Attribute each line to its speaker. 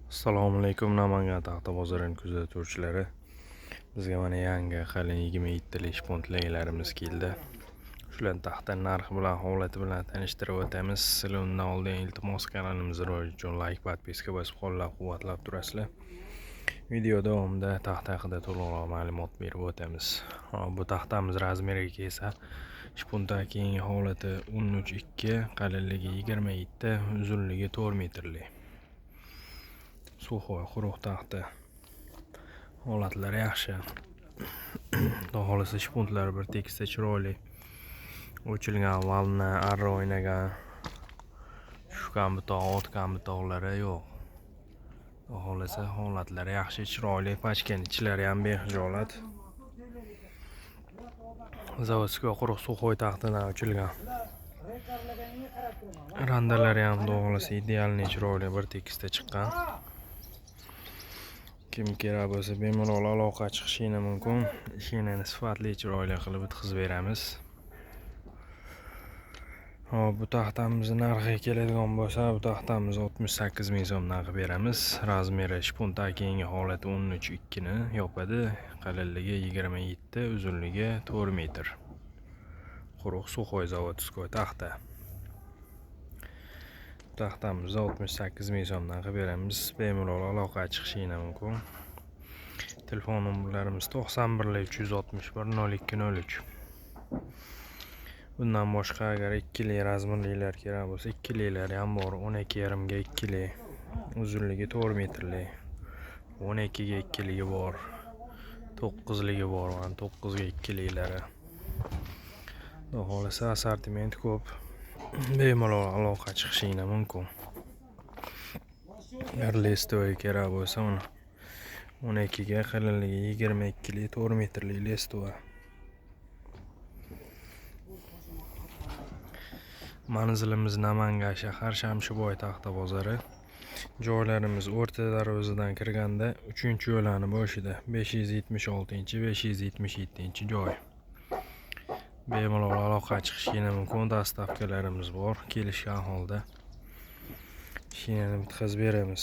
Speaker 1: Assalomu alaykum, Namangan taxta bozorining kuzatuvchilari. Bizga mana yangi qalin 27 talik shpontlaylarimiz keldi. Shularni taxta narxi bilan, holati bilan tanishtirib o'tamiz. Sizlar undan oldin iltimos kanalimizni rivoji uchun like, podpiska bosib qo'llab-quvvatlab turasizlar. Video davomida taxta haqida to'liqroq ma'lumot berib o'tamiz. Bu taxtamiz razmeriga kelsa, shpunta keyingi holati 13.2, qalinligi 27, uzunligi 4 metrli. Suxoy quruq taxta. Holatlari yaxshi. Xudo xolisa shpuntlar bir tekisda chiroyli. O'chilgan valna, arra o'ynagan, tushgan butoq, otgan butoqlari yo'q. Xudo xolisa holatlari yaxshi, chiroyli, pachkan ichlari ham bexijolat. Zavodskiy quruq suxoy taxtadan o'chilgan. Randalari ham xudo xolisa idealniy, chiroyli bir tekisda chiqqan. Kim kerak bo'lsa bemalol aloqa chiqishini mumkin. Shinani sifatli, chiroyli qilib bitkazib beramiz. Hop, bu taxtamizni narxiga keladigan bo'lsa, bu taxtamizni 68 ming so'mdan qilib beramiz. Razmeri shpunta keyingi holati 13.2 ni yopadi. Qalinligi 27, uzunligi 4 metr. Quruq suxoy zavodskiy taxta. Taxtamizni 68 ming so'mdan qilib beramiz. Bemalol aloqa chiqishini mumkin. Telefon nomerlarimiz 91 361 0203. Bundan boshqa agar 2li razmerlilar kerak bo'lsa, 2lilar ham bor. 12,5 ga 2li, uzunligi 4 metrli. 12 ga 2ligi bor. 9ligi bor, mana 9 ga 2lilari. Xudo xolisa assortiment ko'p. Bemalol aloqa chiqishini mumkin. Agar lestoy kerak bo'lsa, 12 ga, qalinligi 22li, 4 metrli lestoy. Manzilimiz Namangan shahar, Shamshiboy taxta bozori. Joylarimiz O'rta darvozadan kirganda 3-yo'lani boshida 576-577 joy. Bemalol aloqa chiqishini mumkin. Dastavkalarimiz bor. Kelishgan holda shinani bitkazib beramiz.